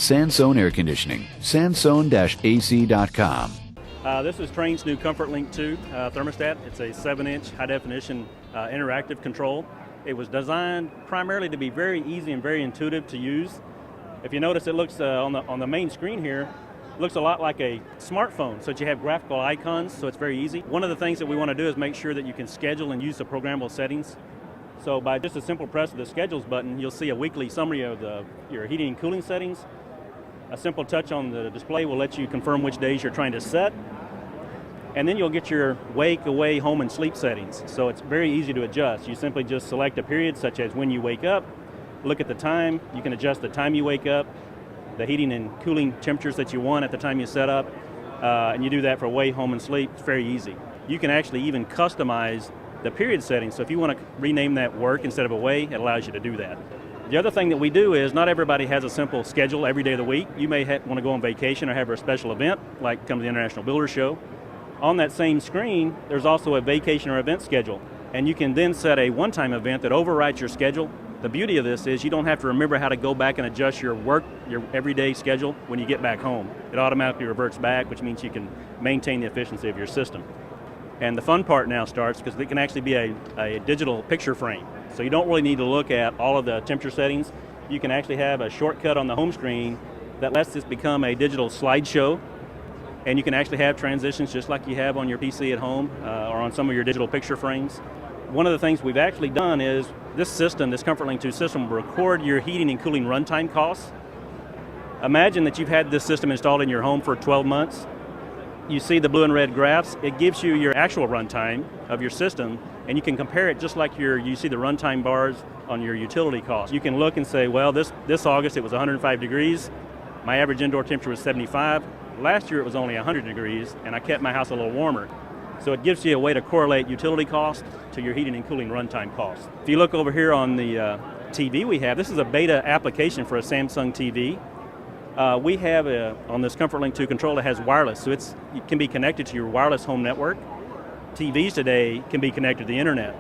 Sansone Air Conditioning, sansone-ac.com. This is Trane's new ComfortLink II thermostat. It's a 7-inch high-definition interactive control. It was designed primarily to be very easy and very intuitive to use. If you notice, it looks on the main screen here, looks a lot like a smartphone, so that you have graphical icons, so it's very easy. One of the things that we want to do is make sure that you can schedule and use the programmable settings. So by just a simple press of the Schedules button, you'll see a weekly summary of your heating and cooling settings. A simple touch on the display will let you confirm which days you're trying to set. And then you'll get your wake, away, home, and sleep settings. So it's very easy to adjust. You simply just select a period, such as when you wake up, look at the time. You can adjust the time you wake up, the heating and cooling temperatures that you want at the time you set up, and you do that for away, home, and sleep. It's very easy. You can actually even customize the period settings. So if you want to rename that work instead of away, it allows you to do that. The other thing that we do is not everybody has a simple schedule every day of the week. You may want to go on vacation or have a special event, like come to the International Builder Show. On that same screen, there's also a vacation or event schedule, and you can then set a one-time event that overrides your schedule. The beauty of this is you don't have to remember how to go back and adjust your everyday schedule when you get back home. It automatically reverts back, which means you can maintain the efficiency of your system. And the fun part now starts because it can actually be a digital picture frame. So you don't really need to look at all of the temperature settings. You can actually have a shortcut on the home screen that lets this become a digital slideshow. And you can actually have transitions just like you have on your PC at home or on some of your digital picture frames. One of the things we've actually done is this system, this ComfortLink II system, will record your heating and cooling runtime costs. Imagine that you've had this system installed in your home for 12 months. You see the blue and red graphs. It gives you your actual runtime of your system, and you can compare it just like you see the runtime bars on your utility costs. You can look and say, well, this August it was 105 degrees. My average indoor temperature was 75. Last year it was only 100 degrees, and I kept my house a little warmer. So it gives you a way to correlate utility cost to your heating and cooling runtime costs. If you look over here on the TV we have, this is a beta application for a Samsung TV. We have on this ComfortLink II controller has wireless, so it can be connected to your wireless home network. TVs today can be connected to the internet.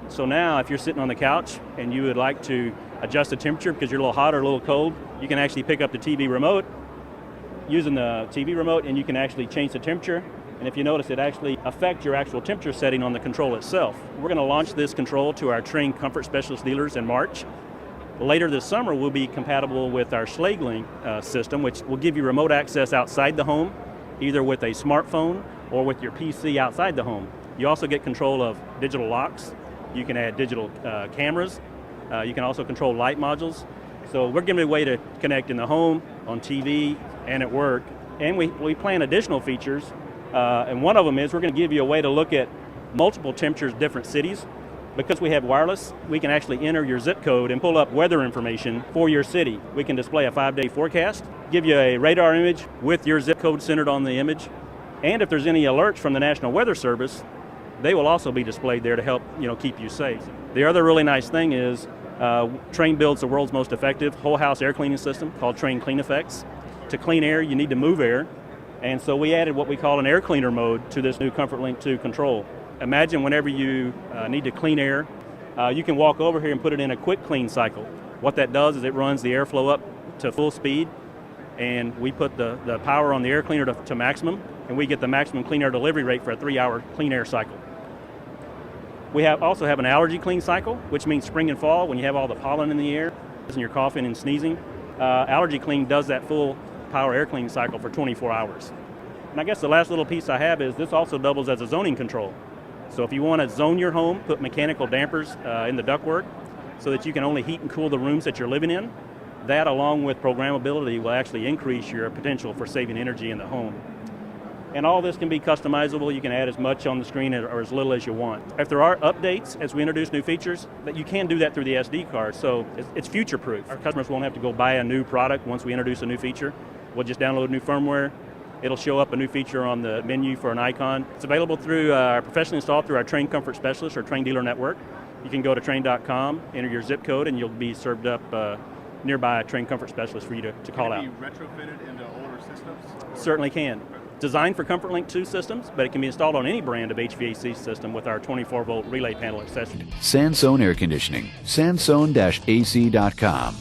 So now if you're sitting on the couch and you would like to adjust the temperature because you're a little hot or a little cold, you can actually pick up the TV remote using the TV remote, and you can actually change the temperature. And if you notice, it actually affects your actual temperature setting on the control itself. We're going to launch this control to our Trane Comfort Specialist dealers in March. Later this summer, we'll be compatible with our SchlageLink system, which will give you remote access outside the home, either with a smartphone or with your PC outside the home. You also get control of digital locks. You can add digital cameras. You can also control light modules. So we're giving a way to connect in the home, on TV, and at work. And we plan additional features. And one of them is we're going to give you a way to look at multiple temperatures, different cities. Because we have wireless, we can actually enter your zip code and pull up weather information for your city. We can display a 5-day forecast, give you a radar image with your zip code centered on the image. And if there's any alerts from the National Weather Service, they will also be displayed there to help keep you safe. The other really nice thing is Trane builds the world's most effective whole house air cleaning system called Trane Clean Effects. To clean air, you need to move air. And so we added what we call an air cleaner mode to this new ComfortLink II control. Imagine whenever you need to clean air, you can walk over here and put it in a quick clean cycle. What that does is it runs the airflow up to full speed, and we put the power on the air cleaner to maximum, and we get the maximum clean air delivery rate for a 3-hour clean air cycle. We also have an allergy clean cycle, which means spring and fall when you have all the pollen in the air and you're coughing and sneezing. Allergy Clean does that full power air cleaning cycle for 24 hours. And I guess the last little piece I have is this also doubles as a zoning control. So if you want to zone your home, put mechanical dampers in the ductwork so that you can only heat and cool the rooms that you're living in, that along with programmability will actually increase your potential for saving energy in the home. And all this can be customizable. You can add as much on the screen or as little as you want. If there are updates as we introduce new features, that you can do that through the SD card, so it's future-proof. Our customers won't have to go buy a new product once we introduce a new feature. We'll just download new firmware. It'll show up a new feature on the menu for an icon. It's available through professionally installed through our Trane Comfort Specialist or Trane Dealer Network. You can go to Trane.com, enter your zip code, and you'll be served up nearby a Trane Comfort Specialist for you to call out. Can it be retrofitted into older systems? Certainly can. Designed for ComfortLink II systems, but it can be installed on any brand of HVAC system with our 24-volt relay panel accessory. Sansone Air Conditioning, sansone-ac.com.